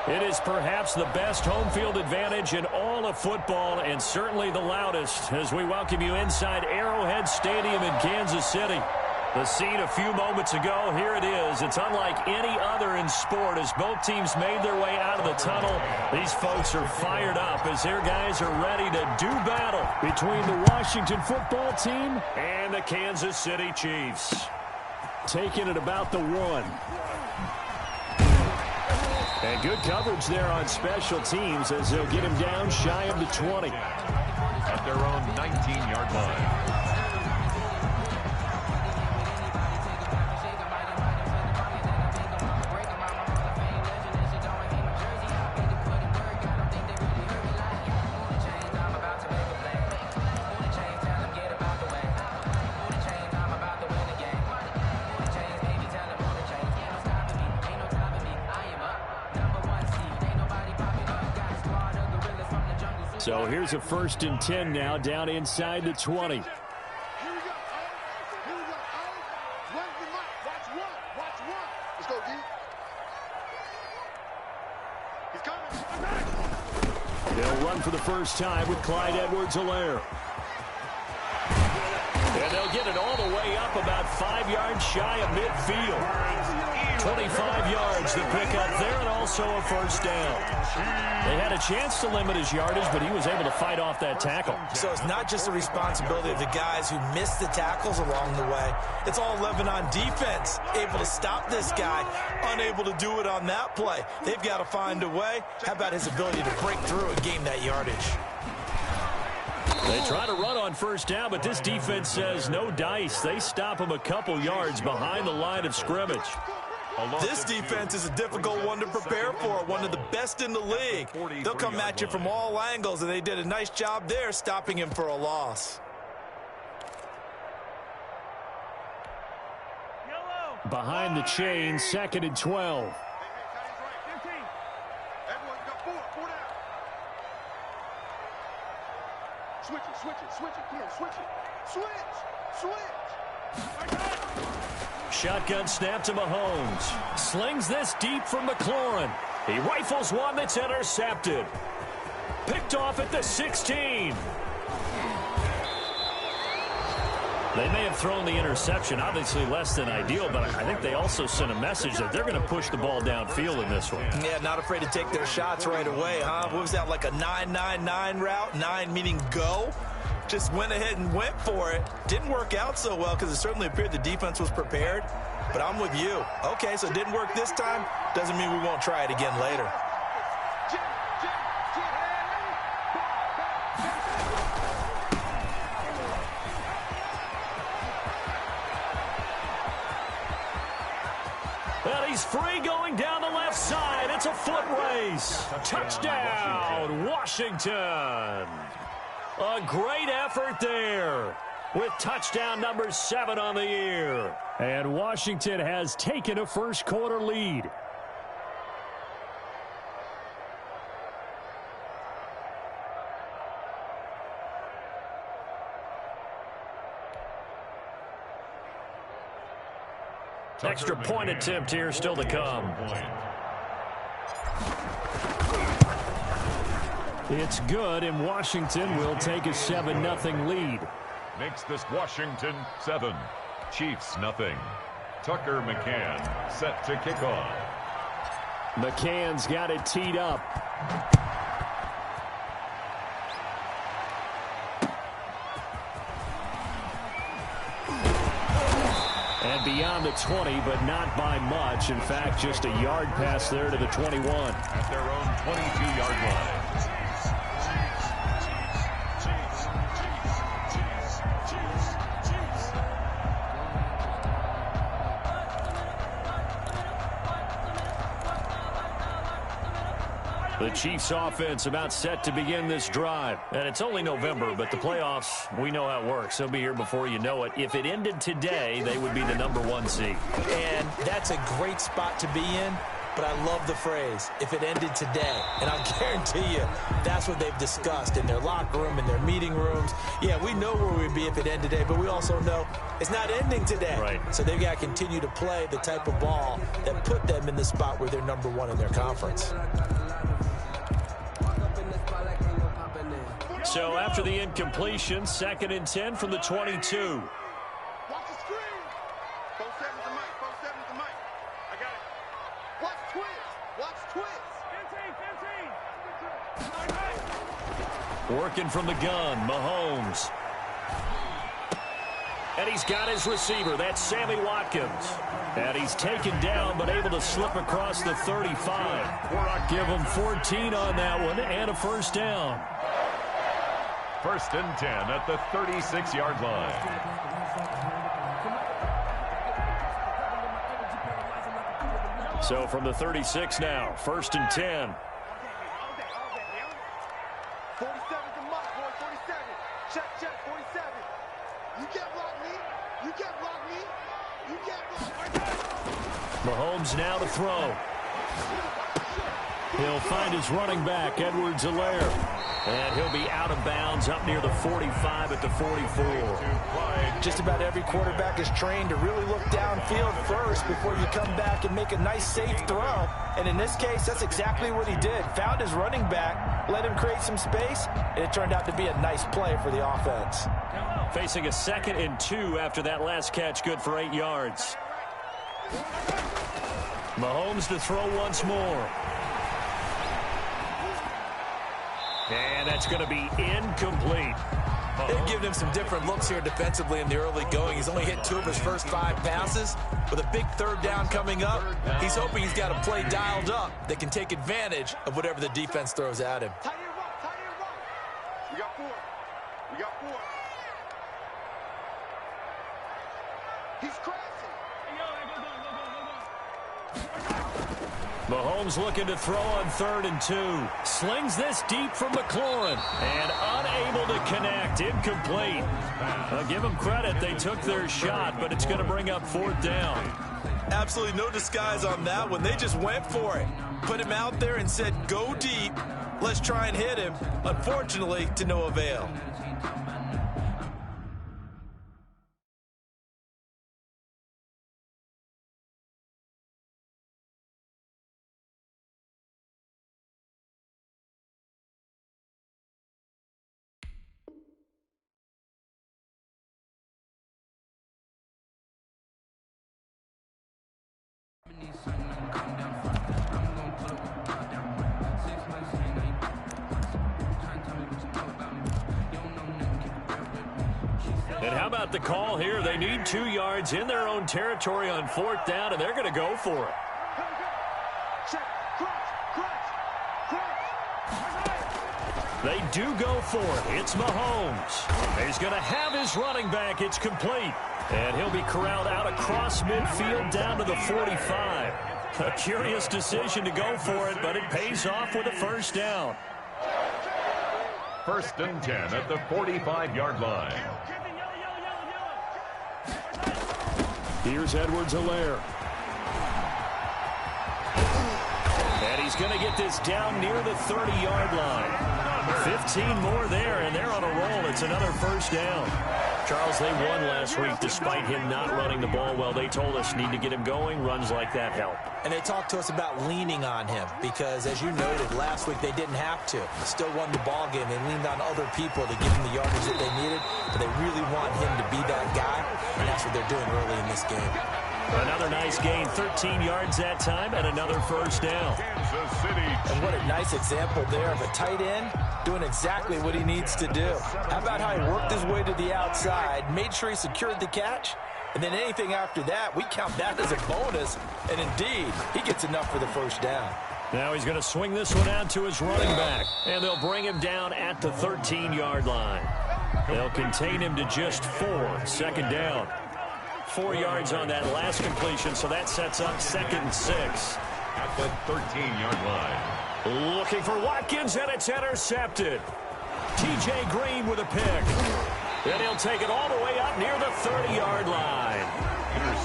It is perhaps the best home field advantage in all of football, and certainly the loudest, as we welcome you inside Arrowhead Stadium in Kansas City. The scene a few moments ago, here it is. It's unlike any other in sport as both teams made their way out of the tunnel. These folks are fired up as their guys are ready to do battle between the Washington football team and the Kansas City Chiefs. Taking it about the 1. And good coverage there on special teams as they'll get him down shy of the 20. At their own 19-yard line. So here's a 1st and 10 now, down inside the 20. Here we go. Here we go. Watch one. Let's go, D. He's coming. They'll run for the first time with Clyde Edwards-Helaire. And they'll get it all the way up about 5 yards shy of midfield. 25 yards to pick up there, and also a first down. They had a chance to limit his yardage, but he was able to fight off that tackle. So it's not just the responsibility of the guys who missed the tackles along the way. It's all 11 on defense, able to stop this guy, unable to do it on that play. They've got to find a way. How about his ability to break through and gain that yardage? They try to run on first down, but this defense says no dice. They stop him a couple yards behind the line of scrimmage. This defense is a difficult one to prepare for, one of the best in the league. They'll come at you from all angles, and they did a nice job there stopping him for a loss. Behind the chain, 2nd and 12. Switch it. Come on, switch. Shotgun snap to Mahomes. Slings this deep from McLaurin. He rifles one that's intercepted. Picked off at the 16. They may have thrown the interception, obviously less than ideal, but I think they also sent a message that they're going to push the ball downfield in this one. Yeah, not afraid to take their shots right away, huh? What was that, like a 9-9-9 route? 9 meaning go? Just went ahead and went for it. Didn't work out so well because it certainly appeared the defense was prepared. But I'm with you. Okay, so it didn't work this time. Doesn't mean we won't try it again later. And he's free going down the left side. It's a foot race. Touchdown, Washington. A great effort there with touchdown number 7 on the year. And Washington has taken a first quarter lead. Extra point attempt here still to come. It's good, and Washington will take a 7-0 lead. Makes this Washington 7, Chiefs nothing. Tucker McCann set to kick off. McCann's got it teed up. And beyond the 20, but not by much. In fact, just a yard pass there to the 21. At their own 22-yard line. The Chiefs offense about set to begin this drive. And it's only November, but the playoffs, we know how it works. They'll be here before you know it. If it ended today, they would be the #1 seed. And that's a great spot to be in. but I love the phrase, if it ended today. And I'll guarantee you that's what they've discussed in their locker room, in their meeting rooms. Yeah, we know where we'd be if it ended today, but we also know it's not ending today. Right. So they've got to continue to play the type of ball that put them in the spot where they're number one in their conference. So after the incompletion, 2nd and 10 from the 22. Watch the screen. 4-7's the mic. 4-7's the mic. I got it. Watch twist. Watch twist. 15. Working from the gun, Mahomes. And he's got his receiver. That's Sammy Watkins. And he's taken down, but able to slip across the 35. Give him 14 on that one and a first down. 1st and 10 at the 36-yard line. So from the 36 now, 1st and 10. 47's the mic, boy. 47. Check, 47. You can't block me. You can't block me. You can't block me. Mahomes now to throw. He'll find his running back, Edwards-Helaire. And he'll be out of bounds up near the 45 at the 44. Just about every quarterback is trained to really look downfield first before you come back and make a nice, safe throw. And in this case, that's exactly what he did. Found his running back, let him create some space, and it turned out to be a nice play for the offense. Facing a 2nd and 2 after that last catch, good for 8 yards. Mahomes to throw once more. And that's going to be incomplete. They've given him some different looks here defensively in the early going. He's only hit 2 of his first 5 passes. With a big 3rd down coming up, he's hoping he's got a play dialed up that can take advantage of whatever the defense throws at him. Tight end rock, tight end rock. We got 4. We got 4. He's crashing. Mahomes looking to throw on 3rd and 2. Slings this deep from McLaurin. And unable to connect. Incomplete. I'll give them credit. They took their shot, but it's going to bring up 4th down. Absolutely no disguise on that one. They just went for it. Put him out there and said, go deep. Let's try and hit him. Unfortunately, to no avail. And how about the call here? They need 2 yards in their own territory on 4th down, and they're going to go for it. Check. Crunch. They do go for it. It's Mahomes. He's going to have his running back. It's complete. And he'll be corralled out across midfield down to the 45. A curious decision to go for it, but it pays off with a first down. 1st and 10 at the 45-yard line. Here's Edwards-Helaire. And he's going to get this down near the 30-yard line. 15 more there, and they're on a roll. It's another first down. Charles, they won last week despite him not running the ball well. They told us need to get him going. Runs like that help. And they talked to us about leaning on him because, as you noted, last week they didn't have to. Still won the ball game. They leaned on other people to give him the yardage that they needed, but they really want him to be that guy, and that's what they're doing early in this game. Another nice gain, 13 yards that time, and another first down. Kansas City. And what a nice example there of a tight end doing exactly what he needs to do. How about how he worked his way to the outside, made sure he secured the catch, and then anything after that, we count that as a bonus, and indeed, he gets enough for the first down. Now he's going to swing this one out to his running back, and they'll bring him down at the 13-yard line. They'll contain him to just 4, 2nd down. 4 yards on that last completion, so that sets up 2nd and 6. At the 13-yard line. Looking for Watkins, and it's intercepted. T.J. Green with a pick. And he'll take it all the way up near the 30-yard line.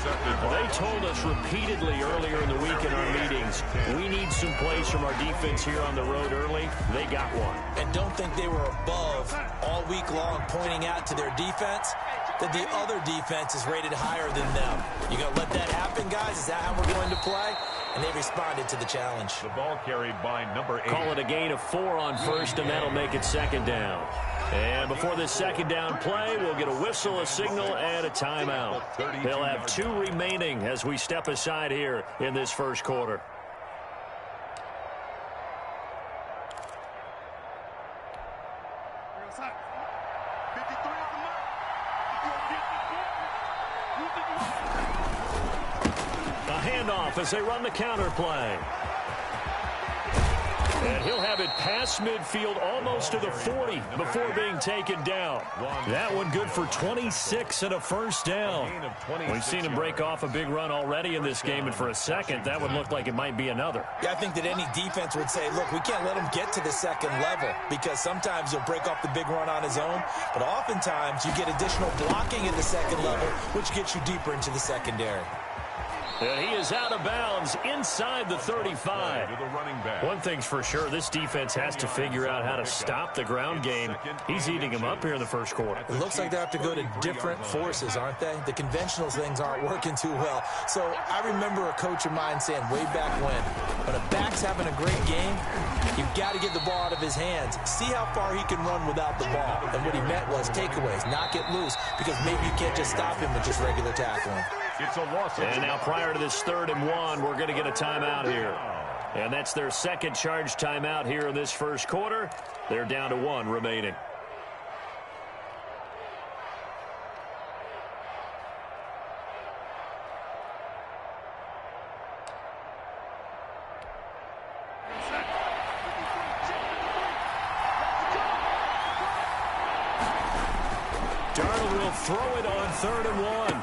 intercepted. They told us repeatedly earlier in the week in our meetings, we need some plays from our defense here on the road early. They got one. And don't think they were above all week long pointing out to their defense that the other defense is rated higher than them. You going to let that happen, guys? Is that how we're going to play? And they responded to the challenge. The ball carried by number 8. Call it a gain of 4 on first, and that'll make it second down. And before this second down play, we'll get a whistle, a signal, and a timeout. They'll have 2 remaining as we step aside here in this first quarter. A handoff as they run the counter play. And he'll have it past midfield almost to the 40 before being taken down. That one good for 26 and a first down. We've seen him break off a big run already in this game, and for a second, that would look like it might be another. Yeah, I think that any defense would say, look, we can't let him get to the second level because sometimes he'll break off the big run on his own, but oftentimes you get additional blocking at the second level, which gets you deeper into the secondary. And he is out of bounds inside the 35. One thing's for sure, this defense has to figure out how to stop the ground game. He's eating them up here in the first quarter. It looks like they have to go to different forces, aren't they? The conventional things aren't working too well. So I remember a coach of mine saying way back when a back's having a great game, you've got to get the ball out of his hands. See how far he can run without the ball. And what he meant was takeaways, knock it loose, because maybe you can't just stop him with just regular tackling. It's a loss. And now prior to this 3rd and 1, we're going to get a timeout here. And that's their second charge timeout here in this first quarter. They're down to 1 remaining. Darnold will throw it on 3rd and 1.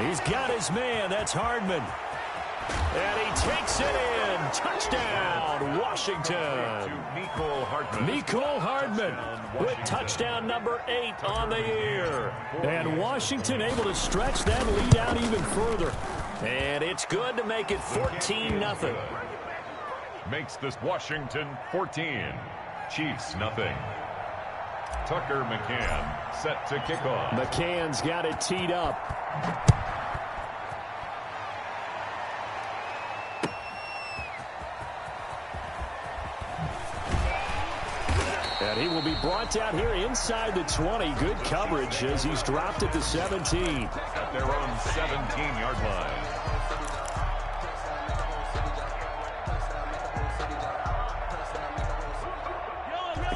He's got his man. That's Hardman. And he takes it in. Touchdown, Washington. Mecole Hardman with touchdown number 8 on the year. And Washington able to stretch that lead out even further. And it's good to make it 14-0. Makes this Washington 14. Chiefs nothing. Tucker McCann set to kick off. McCann's got it teed up. And he will be brought down here inside the 20. Good coverage as he's dropped at the 17. At their own 17-yard line.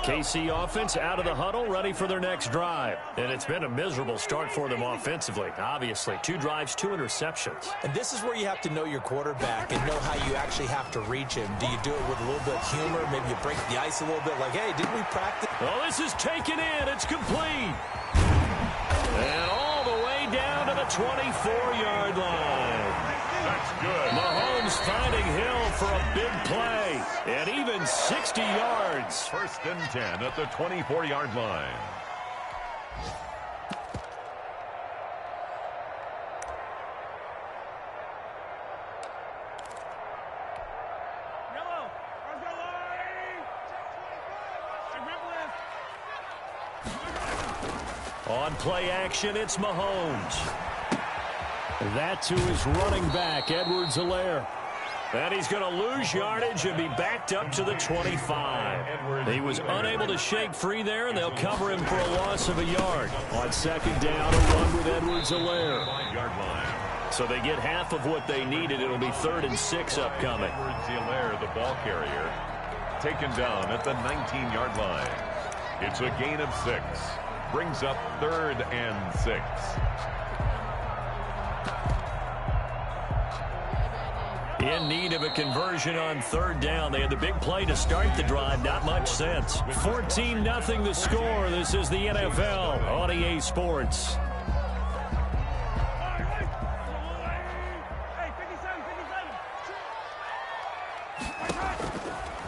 KC offense out of the huddle, ready for their next drive. And it's been a miserable start for them offensively, obviously. 2 drives, 2 interceptions. And this is where you have to know your quarterback and know how you actually have to reach him. Do you do it with a little bit of humor? Maybe you break the ice a little bit like, hey, didn't we practice? Oh, this is taken in. It's complete. And all the way down to the 24-yard line. That's good. Mahomes finding Hill for a big play. And even 60 yards. 1st and 10 at the 24-yard line. On play action, it's Mahomes. That to his running back, Edwards-Helaire. And he's going to lose yardage and be backed up to the 25. He was unable to shake free there, and they'll cover him for a loss of a yard. On 2nd down, a run with Edwards-Helaire. So they get half of what they needed. It'll be 3rd and 6 upcoming. Edwards-Helaire, the ball carrier, taken down at the 19-yard line. It's a gain of 6. Brings up 3rd and 6. In need of a conversion on 3rd down. They had the big play to start the drive. Not much sense. 14-0 the score. This is the NFL on EA Sports.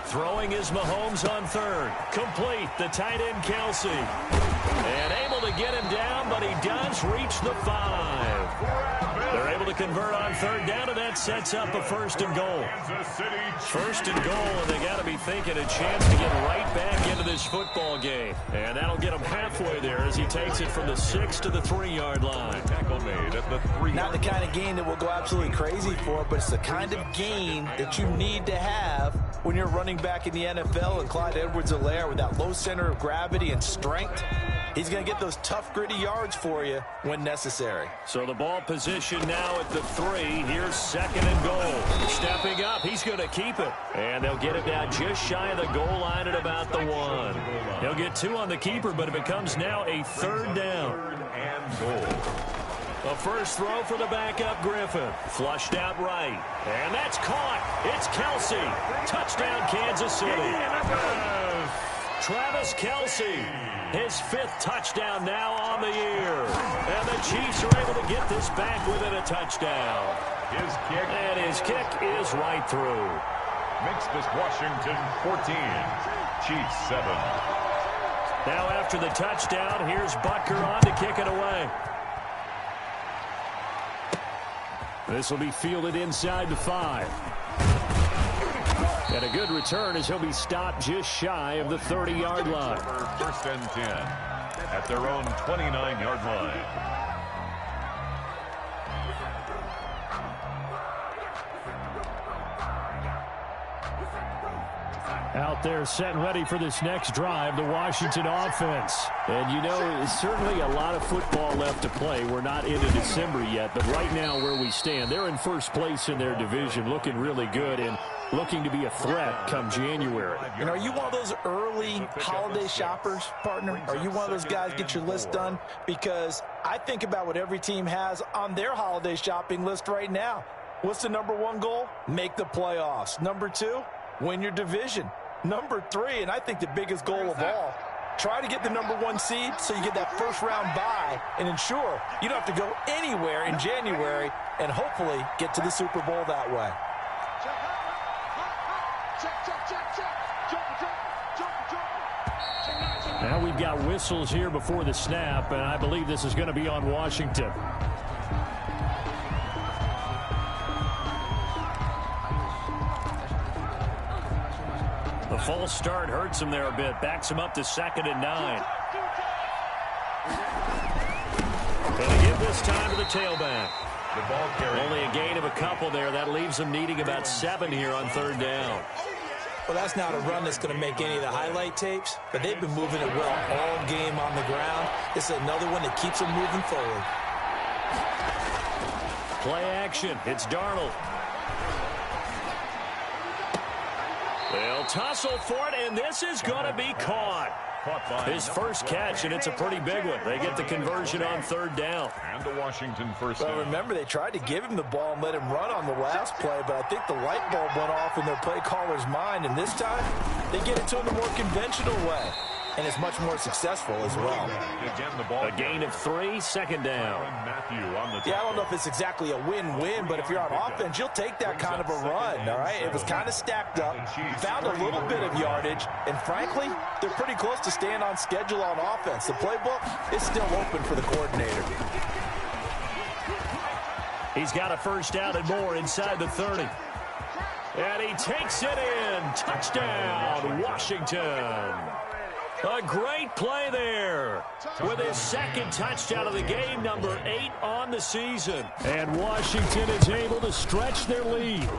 Throwing is Mahomes on 3rd. Complete. The tight end, Kelsey. And able to get him down, but he does reach the 5. They're able to convert on third down, and that sets up a first and goal. First and goal, and they got to be thinking a chance to get right back into this football game. And that'll get him halfway there as he takes it from the 6 to the 3-yard line. Tackle made at the 3. Not the kind of gain that we'll go absolutely crazy for, but it's the kind of gain that you need to have when you're running back in the NFL. And Clyde Edwards-Helaire, with that low center of gravity and strength, he's going to get those tough, gritty yards for you when necessary. So the ball position now at the 3. Here's second and goal. Stepping up, he's going to keep it. And they'll get it down just shy of the goal line at about the 1. He'll get 2 on the keeper, but it becomes now a third down. And goal. A first throw for the backup Griffin. Flushed out right. And that's caught. It's Kelsey. Touchdown, Kansas City. Travis Kelsey. His 5th touchdown now on the year. And the Chiefs are able to get this back within a touchdown. His kick is right through. Makes this Washington 14. Chiefs 7. Now after the touchdown, here's Butker on to kick it away. This will be fielded inside the 5. And a good return as he'll be stopped just shy of the 30-yard line. First and 10 at their own 29-yard line. Out there set and ready for this next drive, the Washington offense. And you know, there's certainly a lot of football left to play. We're not into December yet, but right now where we stand, they're in first place in their division, looking really good and looking to be a threat come January. And are you one of those early holiday shoppers, partner? Are you one of those guys get your list done? Because I think about what every team has on their holiday shopping list right now. What's the number 1 goal? Make the playoffs. Number 2, win your division. Number 3, and I think the biggest goal of all, try to get the number 1 seed so you get that first-round bye and ensure you don't have to go anywhere in January and hopefully get to the Super Bowl that way. Now we've got whistles here before the snap, and I believe this is going to be on Washington. The false start hurts him there a bit. Backs him up to 2nd and 9. Going to give this time to the tailback. The ball carrier. Only a gain of a couple there. That leaves them needing about 7 here on 3rd down. Well, that's not a run that's going to make any of the highlight tapes, but they've been moving it well all game on the ground. This is another one that keeps them moving forward. Play action. It's Darnold. They'll tussle for it, and this is going to be caught. His first catch, and it's a pretty big one. They get the conversion on 3rd down. And the Washington first Well, down. remember, they tried to give him the ball and let him run on the last play, but I think the light bulb went off in their play caller's mind, and this time they get it to him the more conventional way, and it's much more successful as well. Again, the ball A gain of 3, 2nd down. Matthew on the Yeah, I don't know if it's exactly a win-win, but if you're on offense, you'll take that kind of a run, all right? It was kind of stacked up, found a little bit of yardage, and frankly, they're pretty close to staying on schedule on offense. The playbook is still open for the coordinator. He's got a first down and more inside the 30. And he takes it in. Touchdown, Washington. A great play there with his 2nd touchdown of the game, number 8 on the season. And Washington is able to stretch their lead.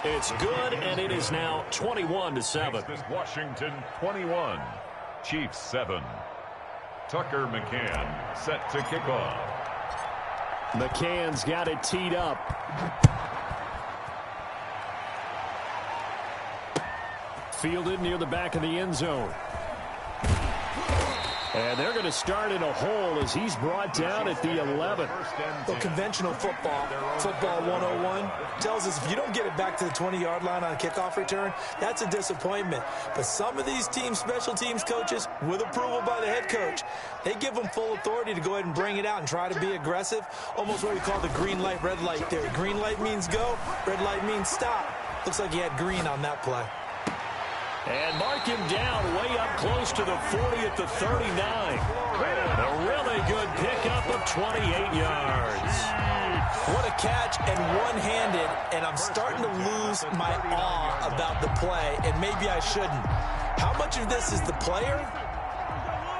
It's good, and it is now 21-7. This Washington 21, Chiefs 7. Tucker McCann set to kick off. McCann's got it teed up. Fielded near the back of the end zone. And they're going to start in a hole as he's brought down at the 11. Well, conventional football 101, tells us if you don't get it back to the 20-yard line on a kickoff return, that's a disappointment. But some of these teams, special teams coaches, with approval by the head coach, they give them full authority to go ahead and bring it out and try to be aggressive, almost what we call the green light, red light theory. Green light means go, red light means stop. Looks like he had green on that play. And mark him down way up close to the 40 at the 39. A really good pickup of 28 yards. What a catch, and one-handed, and I'm starting to lose my awe about the play, and maybe I shouldn't. How much of this is the player?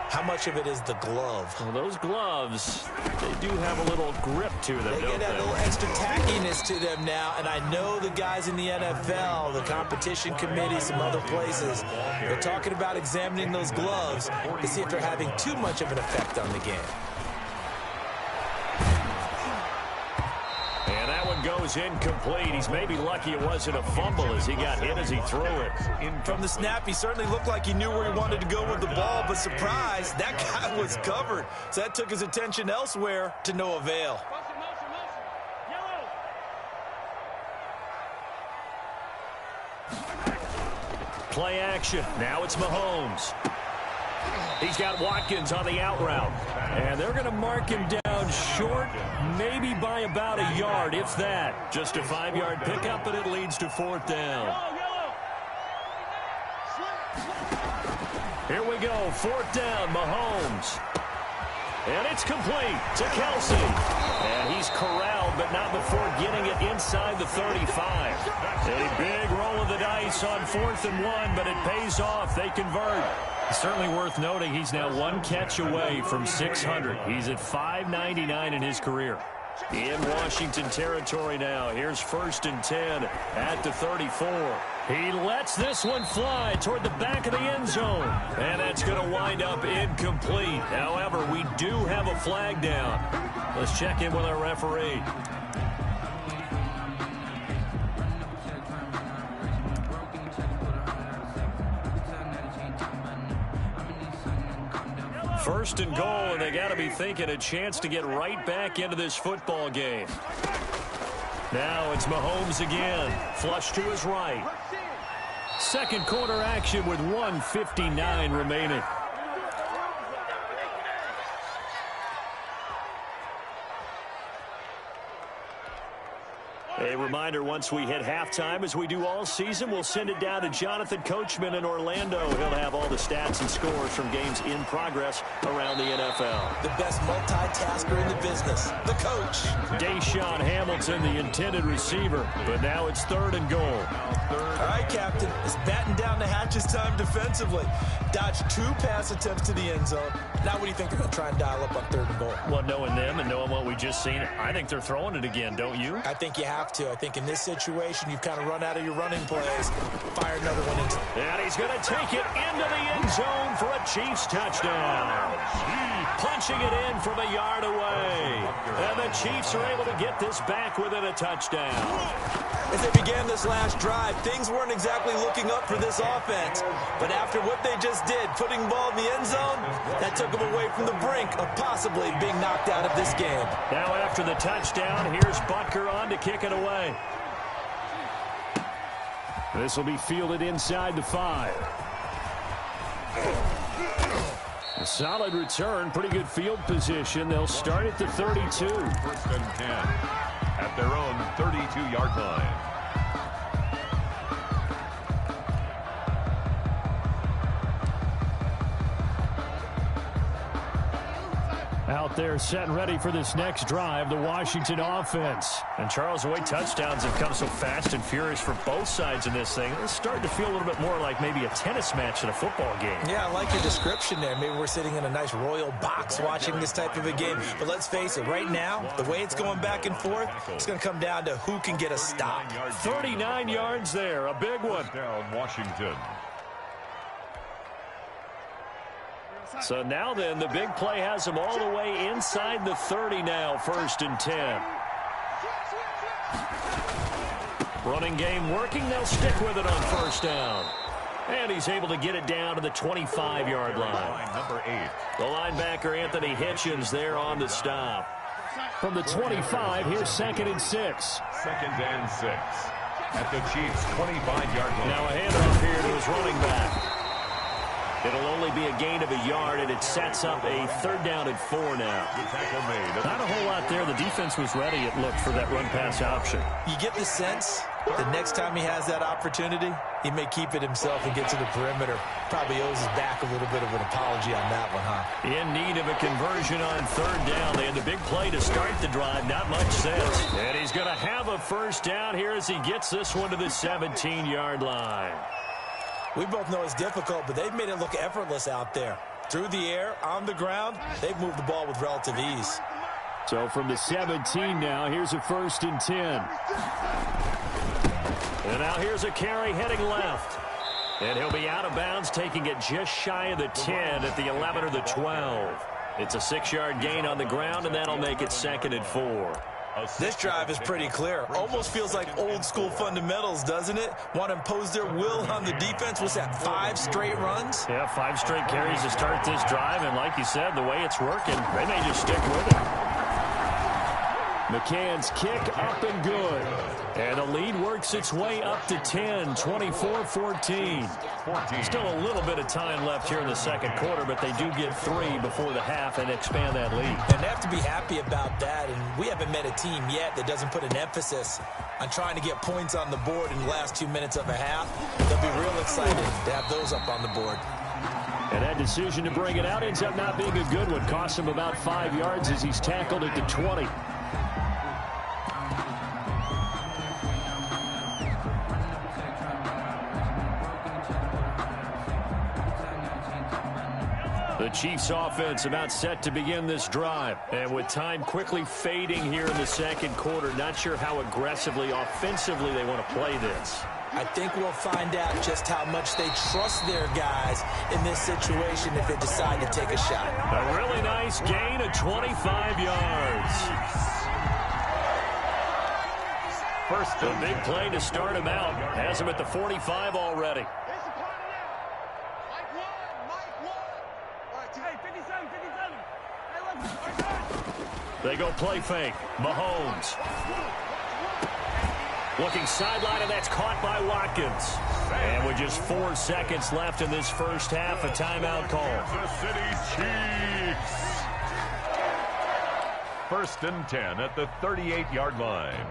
How much of it is the glove? Well, those gloves, they do have a little grip to them, They don't get they? that little extra tackiness to them now, and I know the guys in the NFL, the competition committee, some other places, they're talking about examining those gloves to see if they're having too much of an effect on the game. And that one goes incomplete. He's maybe lucky it wasn't a fumble as he got hit as he threw it. From the snap, he certainly looked like he knew where he wanted to go with the ball, but surprise, that guy was covered. So that took his attention elsewhere to no avail. Play action. Now it's Mahomes. He's got Watkins on the out route. And they're going to mark him down short, maybe by about a yard, if that. Just a 5-yard pickup, and it leads to 4th down. Here we go, 4th down, Mahomes. And it's complete to Kelsey. And he's corralled, but not before getting it inside the 35. A big roll of the dice on 4th and 1, but it pays off. They convert. Certainly worth noting he's now one catch away from 600. He's at 599 in his career. In Washington territory now. Here's 1st and 10 at the 34. He lets this one fly toward the back of the end zone. And that's going to wind up incomplete. However, we do have a flag down. Let's check in with our referee. First and goal, and they got to be thinking a chance to get right back into this football game. Now it's Mahomes again. Flush to his right. Second quarter action with 1:59 remaining. A reminder, once we hit halftime, as we do all season, we'll send it down to Jonathan Coachman in Orlando. He'll have all the stats and scores from games in progress around the NFL. The best multitasker in the business, the coach. Deshaun Hamilton, the intended receiver, but now it's 3rd and goal. All right, Captain, it's batten down the hatches time defensively. Dodged 2 pass attempts to the end zone. Now what do you think they're going to try and dial up on 3rd and goal? Well, knowing them and knowing what we just seen, I think they're throwing it again, don't you? I think you have to. I think in this situation, you've kind of run out of your running plays. Fire another one into. And he's going to take it into the end zone for a Chiefs touchdown. Punching it in from a yard away. And the Chiefs are able to get this back within a touchdown. As they began this last drive, things weren't exactly looking up for this offense. But after what they just did, putting the ball in the end zone, that took them away from the brink of possibly being knocked out of this game. Now after the touchdown, here's Butker on to kick it away. This will be fielded inside the 5. A solid return, pretty good field position. They'll start at the 32. 1st and 10 at their own 32-yard line. Out there set and ready for this next drive, the Washington offense. And Charles, the way touchdowns have come so fast and furious for both sides in this thing, it's starting to feel a little bit more like maybe a tennis match than a football game. Yeah, I like your description there. Maybe we're sitting in a nice royal box watching this type of a game. But let's face it, right now, the way it's going back and forth, it's going to come down to who can get a stop. 39 yards there, a big one. Down Washington. So now then, the big play has them all the way inside the 30 now, 1st and 10. Running game working, they'll stick with it on 1st down. And he's able to get it down to the 25-yard line. Number 8. The linebacker, Anthony Hitchens, there on the stop. From the 25, here's 2nd and 6. 2nd and 6 at the Chiefs' 25-yard line. Now a handoff here to his running back. It'll only be a gain of a yard, and it sets up a 3rd down and 4 now. Tackle made. Not a whole lot there. The defense was ready, it looked, for that run-pass option. You get the sense The next time he has that opportunity, he may keep it himself and get to the perimeter. Probably owes his back a little bit of an apology on that one, huh? In need of a conversion on third down. They had the big play to start the drive. Not much sense. And he's going to have a first down here as he gets this one to the 17-yard line. We both know it's difficult, but they've made it look effortless out there. Through the air, on the ground, they've moved the ball with relative ease. So from the 17 now, here's a 1st and 10. And now here's a carry heading left. And he'll be out of bounds, taking it just shy of the 10 at the 11 or the 12. It's a 6-yard gain on the ground, and that'll make it 2nd and 4. This drive is pretty clear. Almost feels like old-school fundamentals, doesn't it? Want to impose their will on the defense. What's that, 5 straight runs? Yeah, 5 straight carries to start this drive, and like you said, the way it's working, they may just stick with it. McCann's kick up and good. And the lead works its way up to 10, 24-14. Still a little bit of time left here in the second quarter, but they do get 3 before the half and expand that lead. And they have to be happy about that, and we haven't met a team yet that doesn't put an emphasis on trying to get points on the board in the last 2 minutes of a half. They'll be real excited to have those up on the board. And that decision to bring it out ends up not being a good one. Costs him about 5 yards as he's tackled at the 20. The Chiefs offense about set to begin this drive. And with time quickly fading here in the second quarter, not sure how aggressively, offensively they want to play this. I think we'll find out just how much they trust their guys in this situation if they decide to take a shot. A really nice gain of 25 yards. First, a big play to start him out. Has him at the 45 already. They go play fake. Mahomes. Looking sideline, and that's caught by Watkins. And with just 4 seconds left in this first half, a timeout call. Kansas City Chiefs. 1st and 10 at the 38-yard line.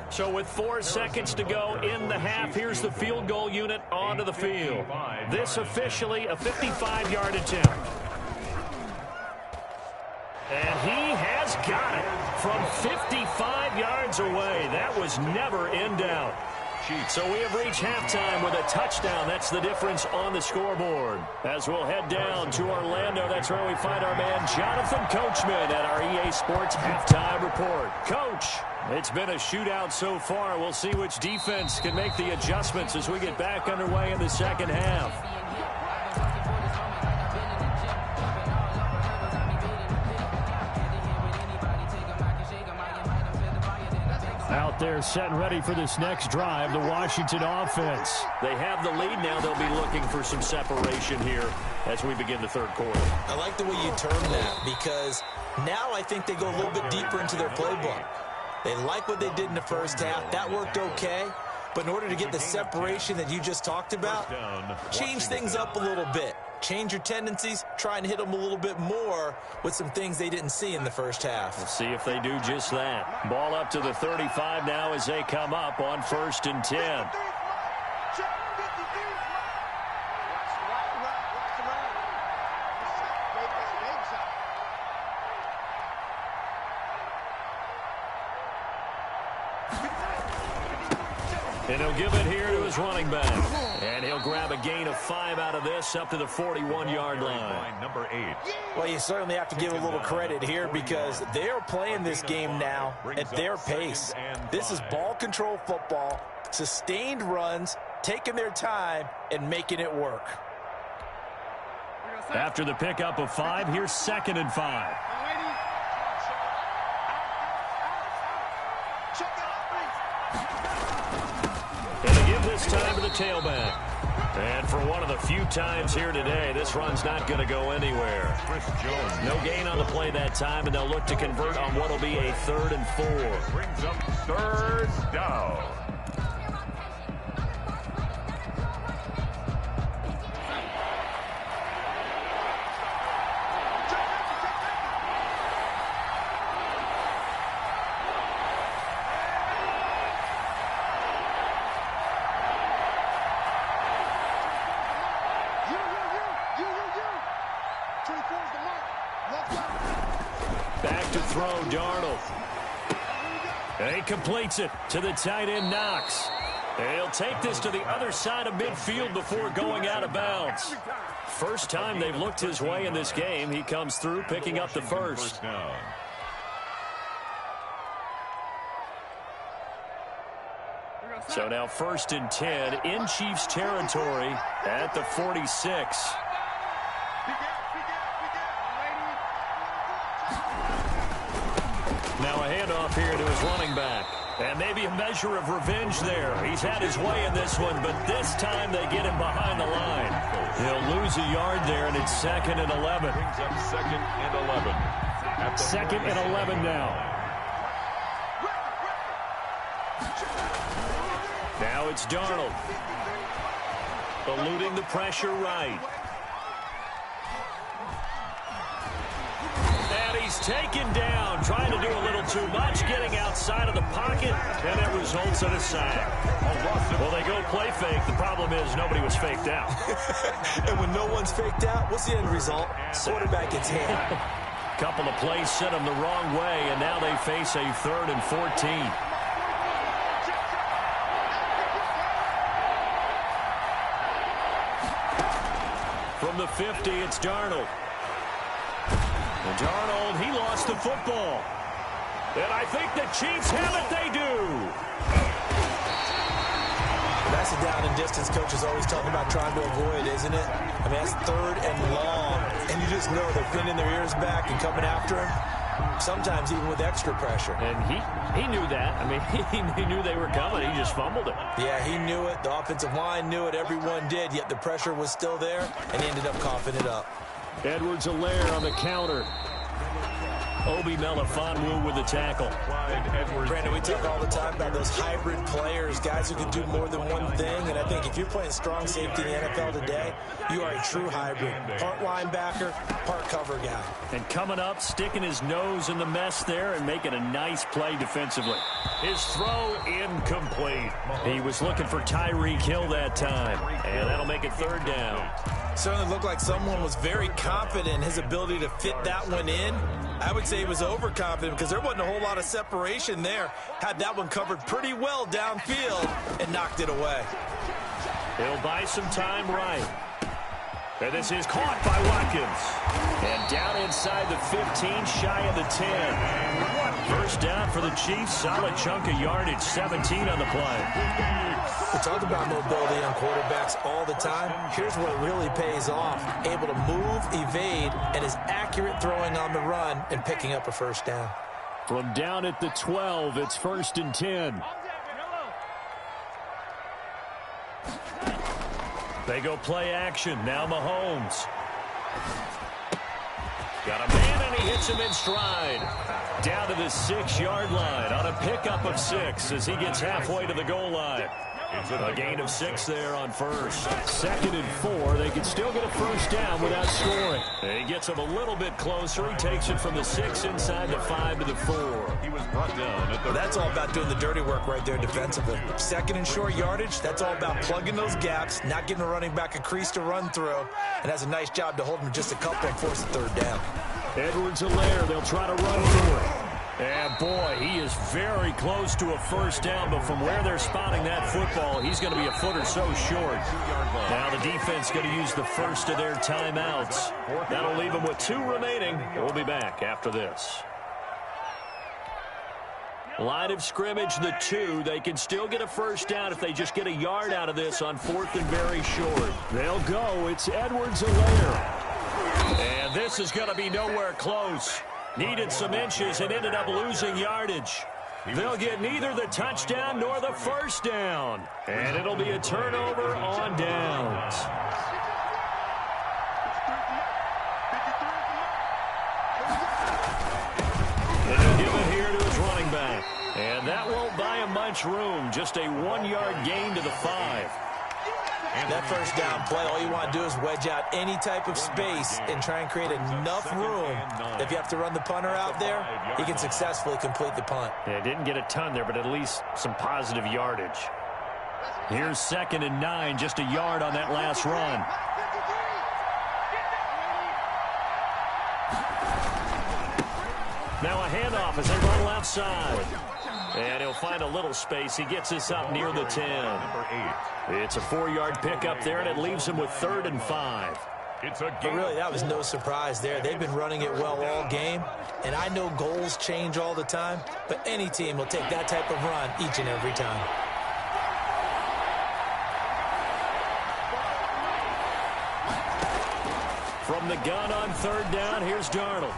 So with 4 seconds to go in the half, here's the field goal unit onto the field. This officially a 55-yard attempt. And he has got it from 55 yards away. That was never in doubt. So we have reached halftime with a touchdown. That's the difference on the scoreboard. As we'll head down to Orlando, that's where we find our man Jonathan Coachman at our EA Sports Halftime Report. Coach, it's been a shootout so far. We'll see which defense can make the adjustments as we get back underway in the second half. Out there set and ready for this next drive, the Washington offense. They have the lead now. They'll be looking for some separation here as we begin the third quarter. I like the way you term that because now I think they go a little bit deeper into their playbook. They like what they did in the first half. That worked okay. But in order to get the separation that you just talked about, change things up a little bit. Change your tendencies, try and hit them a little bit more with some things they didn't see in the first half. We'll see if they do just that. Ball up to the 35 now as they come up on 1st and 10. And he'll give it here to his running back. And he'll grab a gain of 5 out of this up to the 41-yard line. Number 8. Well, you certainly have to give a little credit here because they're playing this game now at their pace. This is ball control football, sustained runs, taking their time, and making it work. After the pickup of 5, here's 2nd and 5. And they give this time to the tailback. And for one of the few times here today, this run's not going to go anywhere. No gain on the play that time, and they'll look to convert on what will be a 3rd and 4. Brings up 3rd down. throw, Darnold. And he completes it to the tight end, Knox. And he'll take this to the other side of midfield before going out of bounds. First time they've looked his way in this game. He comes through, picking up the first. So now 1st and 10 in Chiefs territory at the 46. Now a handoff here to his running back. And maybe a measure of revenge there. He's had his way in this one, but this time they get him behind the line. He'll lose a yard there, and it's 2nd and 11. Brings up 2nd and 11. 2nd and 11 now. Now it's Darnold. Eluding the pressure right. And he's taken down, trying to do a little too much, getting outside of the pocket, and it results in a sack. Well, they go play fake. The problem is nobody was faked out. And when no one's faked out, what's the end result? Quarterback gets hit. Couple of plays sent them the wrong way, and now they face a 3rd and 14. From the 50, it's Darnold. And Darnold, he lost the football. And I think the Chiefs have it. They do. That's a down and distance coach is always talking about trying to avoid, isn't it? I mean, that's 3rd and long. And you just know they're pinning their ears back and coming after him. Sometimes even with extra pressure. And he knew that. I mean, he knew they were coming. He just fumbled it. Yeah, he knew it. The offensive line knew it. Everyone did. Yet the pressure was still there, and he ended up coughing it up. Edwards-Helaire on the counter. Obi Melifonwu with the tackle. Brandon, we talk all the time about those hybrid players, guys who can do more than one thing. And I think if you're playing strong safety in the NFL today, you are a true hybrid. Part linebacker, part cover guy. And coming up, sticking his nose in the mess there and making a nice play defensively. His throw incomplete. He was looking for Tyreek Hill that time. And that'll make it 3rd down. Certainly looked like someone was very confident in his ability to fit that one in. I would say he was overconfident because there wasn't a whole lot of separation there. Had that one covered pretty well downfield and knocked it away. He'll buy some time right. And this is caught by Watkins. And down inside the 15, shy of the 10. First down for the Chiefs. Solid chunk of yardage, 17 on the play. We talk about mobility on quarterbacks all the time. Here's where it really pays off. Able to move, evade, and is accurate throwing on the run and picking up a first down. From down at the 12, it's 1st and 10. They go play action. Now Mahomes. Got a man, and he hits him in stride. Down to the 6-yard line on a pickup of 6 as he gets halfway to the goal line. A gain of 6 there on first. 2nd and 4. They can still get a first down without scoring. And he gets him a little bit closer. He takes it from the 6 inside the 5 to the 4. He was brought down at the... That's all about doing the dirty work right there defensively. 2nd and short yardage, that's all about plugging those gaps, not giving the running back a crease to run through, and has a nice job to hold him just a couple and force the 3rd down. Edwards-Helaire, they'll try to run through it. And boy, he is very close to a first down, but from where they're spotting that football, he's going to be a foot or so short. Now the defense going to use the first of their timeouts. That'll leave them with 2 remaining. We'll be back after this. Line of scrimmage, the 2. They can still get a first down if they just get a yard out of this on 4th and very short. They'll go. It's Edwards-Helaire. And this is going to be nowhere close. Needed some inches and ended up losing yardage. They'll get neither the touchdown nor the first down. And it'll be a turnover on downs. And he'll give it here to his running back. And that won't buy him much room. Just a 1-yard gain to the 5. That first down play, all you want to do is wedge out any type of space and try and create enough room. If you have to run the punter out there, he can successfully complete the punt. Yeah, didn't get a ton there, but at least some positive yardage. Here's 2nd and 9, just a yard on that last run. Now a handoff as they run left side. And he'll find a little space. He gets this up near the 10. It's a 4-yard pickup there, and it leaves him with 3rd and 5. But really, that was no surprise there. They've been running it well all game, and I know goals change all the time, but any team will take that type of run each and every time. From the gun on 3rd down, here's Darnold.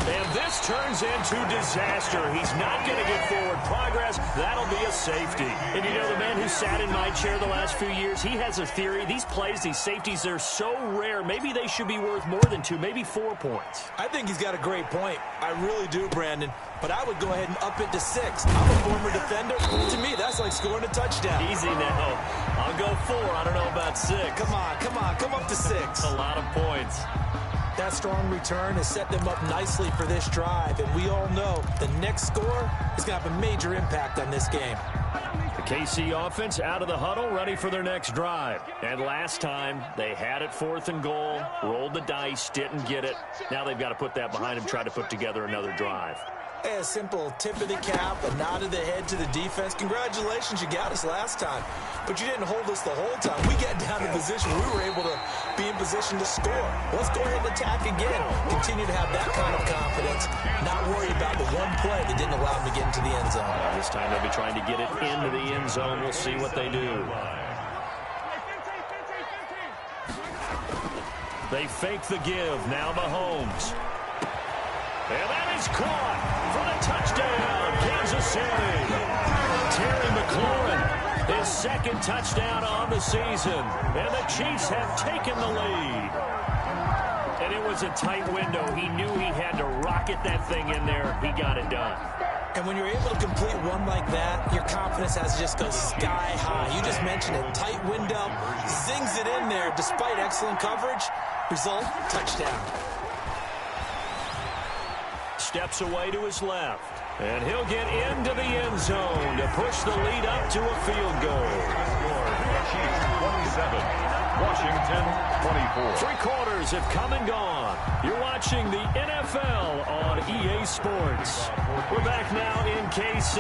And this turns into disaster. He's not going to get forward progress. That'll be a safety. And you know, the man who sat in my chair the last few years, he has a theory. These plays, these safeties, they're so rare. Maybe they should be worth more than 2, maybe 4 points. I think he's got a great point. I really do, Brandon. But I would go ahead and up it to 6. I'm a former defender. To me, that's like scoring a touchdown. Easy now. I'll go 4. I don't know about 6. Come on. Come up to 6. A lot of points. That strong return has set them up nicely for this drive, and we all know the next score is going to have a major impact on this game. The KC offense out of the huddle, ready for their next drive. And last time, they had it 4th and goal, rolled the dice, didn't get it. Now they've got to put that behind them, try to put together another drive. A simple tip of the cap, a nod of the head to the defense. Congratulations, you got us last time. But you didn't hold us the whole time. We got down to position. We were able to be in position to score. Let's go ahead and attack again. Continue to have that kind of confidence. Not worry about the one play that didn't allow them to get into the end zone. This time they'll be trying to get it into the end zone. We'll see what they do. They fake the give. Now Mahomes. And that is caught for the touchdown, Kansas City. Terry McLaurin, his 2nd touchdown on the season. And the Chiefs have taken the lead. And it was a tight window. He knew he had to rocket that thing in there. He got it done. And when you're able to complete one like that, your confidence has to just go sky high. You just mentioned it. Tight window, zings it in there despite excellent coverage. Result, touchdown. Steps away to his left. And he'll get into the end zone to push the lead up to a field goal. Chiefs 27, Washington 24. 3 quarters have come and gone. You're watching the NFL on EA Sports. We're back now in KC.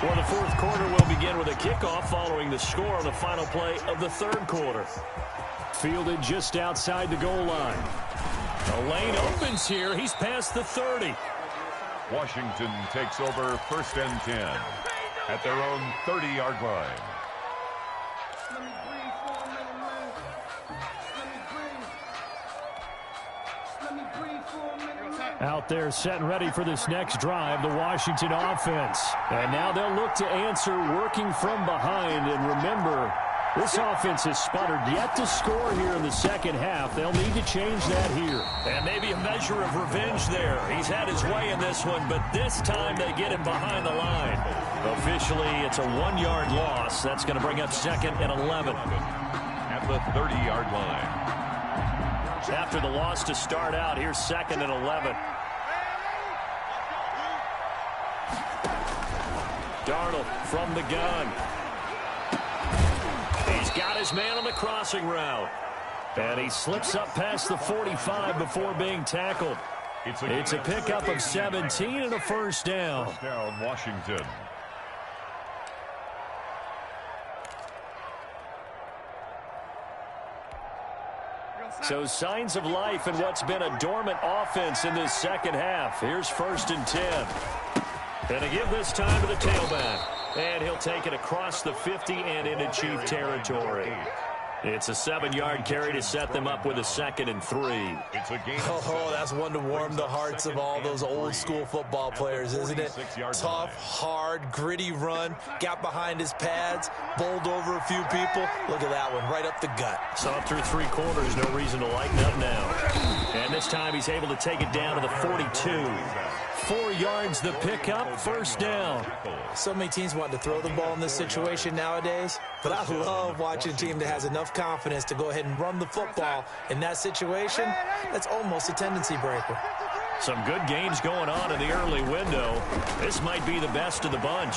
Well, the 4th quarter will begin with a kickoff following the score on the final play of the 3rd quarter. Fielded just outside the goal line. The lane opens here. He's past the 30. Washington takes over 1st and 10 at their own 30-yard line. Out there set and ready for this next drive, the Washington offense. And now they'll look to answer working from behind. And remember, this offense has sputtered yet to score here in the 2nd half. They'll need to change that here. And maybe a measure of revenge there. He's had his way in this one, but this time they get him behind the line. Officially, it's a 1-yard loss. That's going to bring up 2nd and 11. At the 30-yard line. After the loss to start out, here's 2nd and 11. Darnold from the gun. He's got his man on the crossing route. And he slips up past the 45 before being tackled. It's a pickup of 17 and a 1st down. First down, Washington. So signs of life in what's been a dormant offense in this 2nd half. Here's 1st and 10. And to give this time to the tailback. And he'll take it across the 50 and into Chief territory. It's a 7-yard carry to set them up with a 2nd and 3. It's a game. Oh, that's one to warm the hearts of all those old school football players, isn't it? Tough, hard, gritty run. Got behind his pads, bowled over a few people. Look at that one, right up the gut. So up through 3 quarters, no reason to lighten up now. And this time he's able to take it down to the 42. 4 yards the pickup, 1st down. So many teams want to throw the ball in this situation nowadays, but I love watching a team that has enough confidence to go ahead and run the football in that situation. That's almost a tendency breaker. Some good games going on in the early window. This might be the best of the bunch.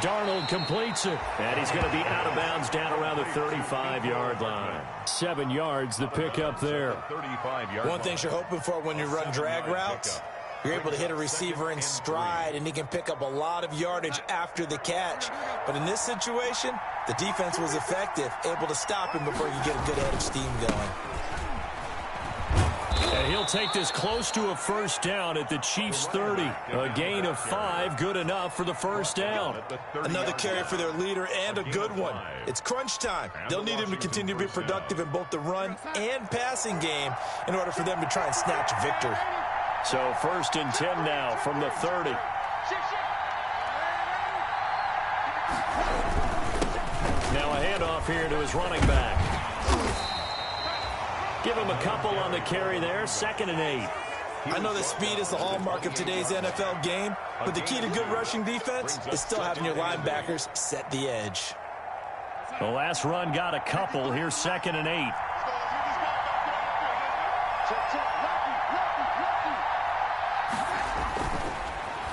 Darnold completes it. And he's going to be out of bounds down around the 35-yard line. 7 yards the pickup there. One thing you're hoping for when you run drag routes, you're able to hit a receiver in stride, and he can pick up a lot of yardage after the catch. But in this situation, the defense was effective, able to stop him before you get a good head of steam going. And he'll take this close to a first down at the Chiefs' 30. A gain of 5, good enough for the first down. Another carry for their leader and a good one. It's crunch time. They'll need him to continue to be productive in both the run and passing game in order for them to try and snatch a victory. So 1st and 10 now from the 30. Now a handoff here to his running back. Give him a couple on the carry there. 2nd and 8. I know that speed is the hallmark of today's NFL game, but the key to good rushing defense is still having your linebackers set the edge. The last run got a couple. Here's 2nd and 8.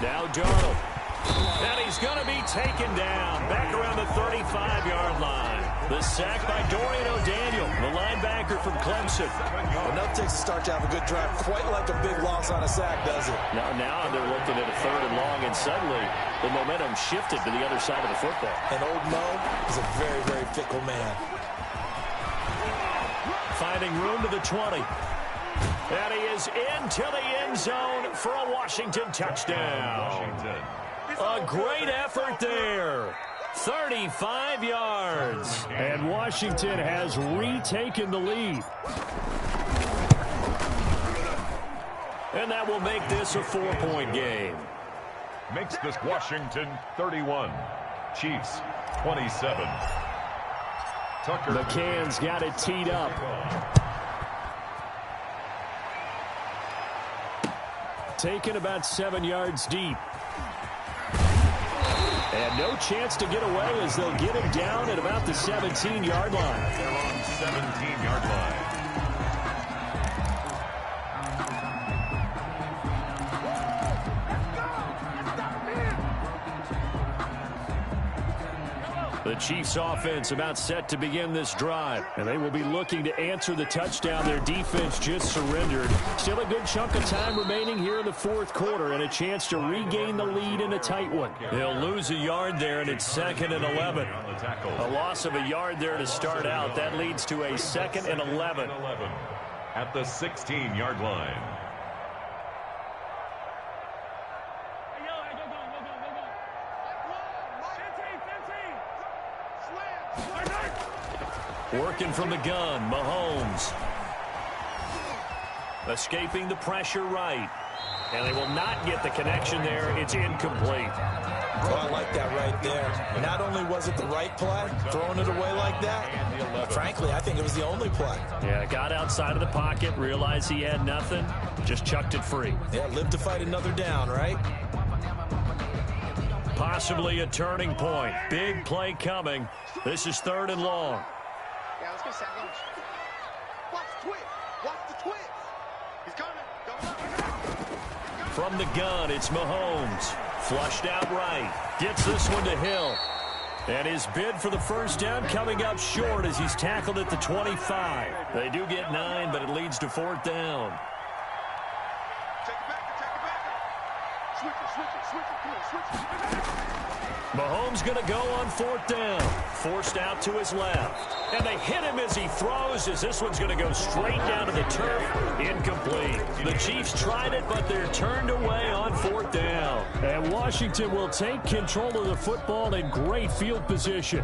Now Darnold. And he's going to be taken down back around the 35-yard line. The sack by Dorian O'Daniel, the linebacker from Clemson. Enough takes to start to have a good drive, quite like a big loss on a sack, does it? Now they're looking at a 3rd and long, and suddenly the momentum shifted to the other side of the football. And old Mo is a very, very fickle man. Finding room to the 20. And he is into the end zone for a Washington touchdown. A great effort there. 35 yards. And Washington has retaken the lead. And that will make this a 4-point game. Makes this Washington 31. Chiefs 27. Tucker. McCann's got it teed up. Taken about 7 yards deep. And no chance to get away as they'll get him down at about the 17-yard line. They're on 17-yard line. The Chiefs offense about set to begin this drive, and they will be looking to answer the touchdown their defense just surrendered. Still a good chunk of time remaining here in the 4th quarter and a chance to regain the lead in a tight one. They'll lose a yard there, and it's 2nd and 11. A loss of a yard there to start out. That leads to a 2nd and 11. At the 16-yard line. Working from the gun, Mahomes. Escaping the pressure right. And they will not get the connection there. It's incomplete. Well, I like that right there. Not only was it the right play, throwing it away like that, frankly, I think it was the only play. Yeah, got outside of the pocket, realized he had nothing, just chucked it free. Yeah, live to fight another down, right? Possibly a turning point. Big play coming. This is 3rd and long. Yeah, let's go second. Watch the twist. Watch the twist. He's coming. Go. From the gun, it's Mahomes. Flushed out right. Gets this one to Hill. And his bid for the first down coming up short as he's tackled at the 25. They do get 9, but it leads to 4th down. Take it back. Switch it. Come on, switch it. Mahomes going to go on 4th down. Forced out to his left. And they hit him as he throws, as this one's going to go straight down to the turf. Incomplete. The Chiefs tried it, but they're turned away on 4th down. And Washington will take control of the football in great field position.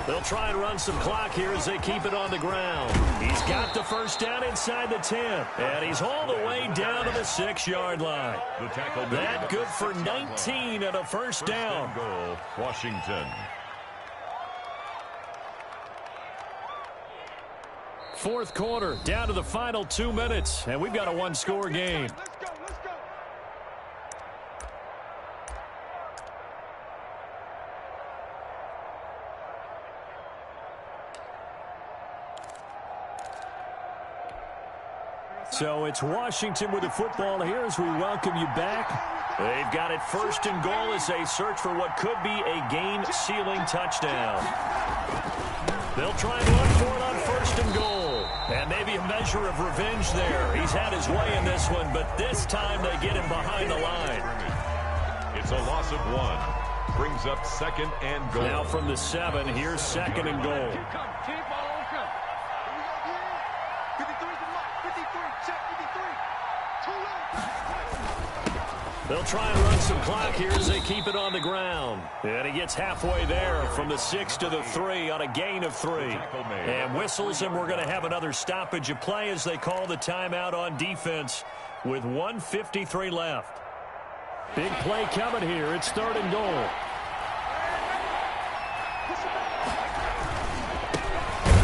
They'll try and run some clock here as they keep it on the ground. He's got the first down inside the 10. And he's all the way down to the 6-yard line. That good for 19 and a first down. Goal, Washington. Fourth quarter, down to the final 2 minutes. And we've got a one-score game. So it's Washington with the football here as we welcome you back. They've got it first and goal as they search for what could be a game-sealing touchdown. They'll try and run for it on first and goal. And maybe a measure of revenge there. He's had his way in this one, but this time they get him behind the line. It's a loss of 1. Brings up second and goal. Now from the 7, here's second and goal. They'll try and run some clock here as they keep it on the ground. And he gets halfway there from the 6 to the 3 on a gain of 3. And whistles, and we're going to have another stoppage of play as they call the timeout on defense with 1:53 left. Big play coming here. It's third and goal.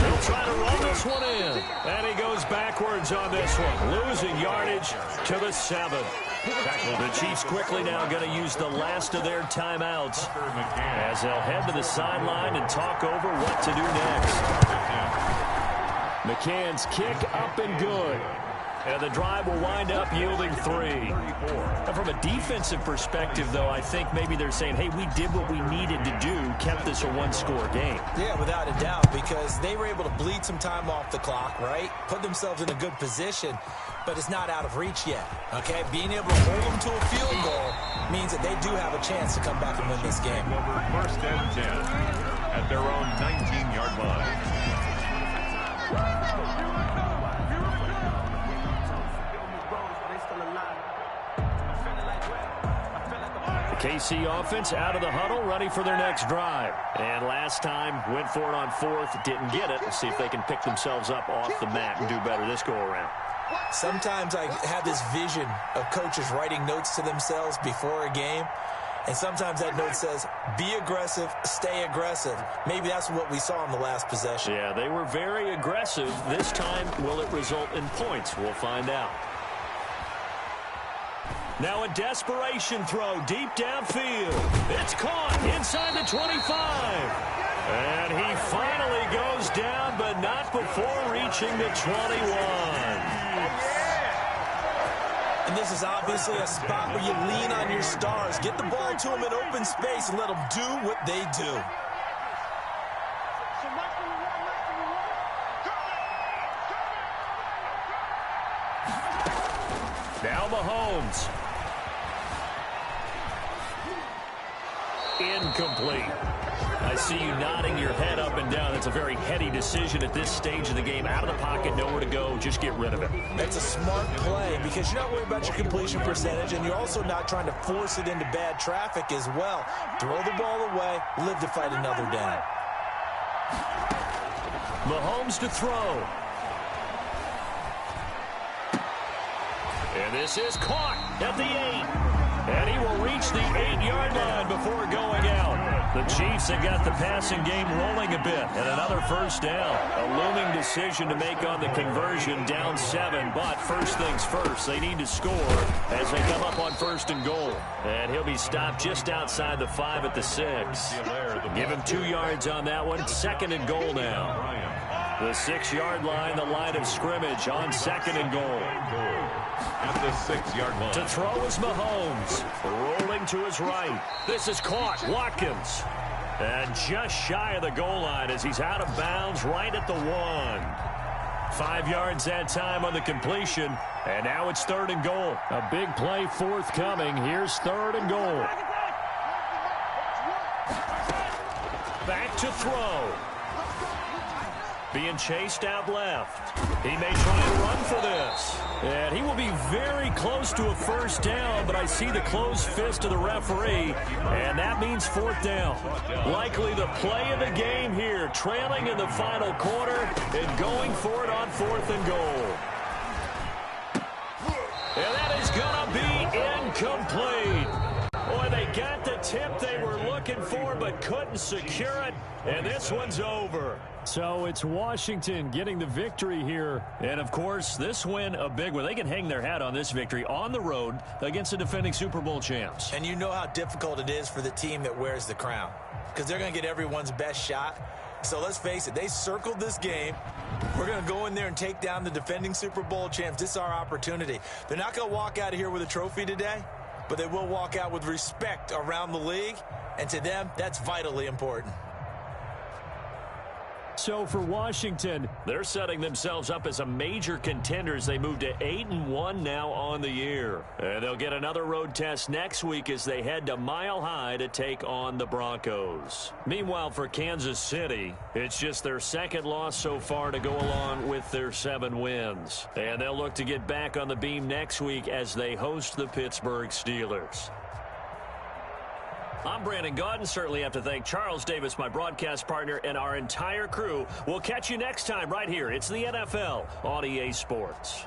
They'll try to run this one in. And he goes backwards on this one, losing yardage to the 7. The Chiefs quickly now going to use the last of their timeouts as they'll head to the sideline and talk over what to do next. McCann's kick up and good. And the drive will wind up yielding 3. And from a defensive perspective, though, I think maybe they're saying, hey, we did what we needed to do, kept this a one-score game. Yeah, without a doubt, because they were able to bleed some time off the clock, right? Put themselves in a good position, but it's not out of reach yet, okay? Being able to hold them to a field goal means that they do have a chance to come back and win this game. First and 10 at their own 19-yard line. KC offense out of the huddle, ready for their next drive. And last time, went for it on 4th, didn't get it. Let's see if they can pick themselves up off the mat and do better this go-around. Sometimes I have this vision of coaches writing notes to themselves before a game, and sometimes that note says, be aggressive, stay aggressive. Maybe that's what we saw in the last possession. Yeah, they were very aggressive. This time, will it result in points? We'll find out. Now a desperation throw deep downfield. It's caught inside the 25. And he finally goes down, but not before reaching the 21. And this is obviously a spot where you lean on your stars. Get the ball to them in open space and let them do what they do. Now Mahomes. Incomplete. I see you nodding your head up and down. It's a very heady decision at this stage of the game. Out of the pocket, nowhere to go. Just get rid of it. It's a smart play because you're not worried about your completion percentage, and you're also not trying to force it into bad traffic as well. Throw the ball away, live to fight another down. Mahomes to throw. And this is caught at the 8. And he will reach the 8-yard line before going out. The Chiefs have got the passing game rolling a bit. And another first down. A looming decision to make on the conversion, down 7. But first things first, they need to score as they come up on first and goal. And he'll be stopped just outside the 5 at the 6. Give him 2 yards on that one. Second and goal now. The 6-yard line, the line of scrimmage on second and goal. At the 6-yard line. To throw is Mahomes. Rolling to his right. This is caught. Watkins. And just shy of the goal line as he's out of bounds right at the 1. 5 yards that time on the completion. And now it's third and goal. A big play forthcoming. Here's third and goal. Back to throw. Being chased out left. He may try and run for this. And he will be very close to a first down, but I see the closed fist of the referee, and that means fourth down. Likely the play of the game here, trailing in the final quarter and going for it on fourth and goal. And that is going to be incomplete. Boy, they got the tip they were looking for but couldn't secure it, and this one's over. So it's Washington getting the victory here. And, of course, this win, a big one. They can hang their hat on this victory on the road against the defending Super Bowl champs. And you know how difficult it is for the team that wears the crown because they're going to get everyone's best shot. So let's face it, they circled this game. We're going to go in there and take down the defending Super Bowl champs. This is our opportunity. They're not going to walk out of here with a trophy today, but they will walk out with respect around the league, and to them, that's vitally important. So for Washington, they're setting themselves up as a major contender as they move to 8-1 now on the year. And they'll get another road test next week as they head to Mile High to take on the Broncos. Meanwhile, for Kansas City, it's just their second loss so far to go along with their 7 wins. And they'll look to get back on the beam next week as they host the Pittsburgh Steelers. I'm Brandon Gaudin. Certainly have to thank Charles Davis, my broadcast partner, and our entire crew. We'll catch you next time right here. It's the NFL on EA Sports.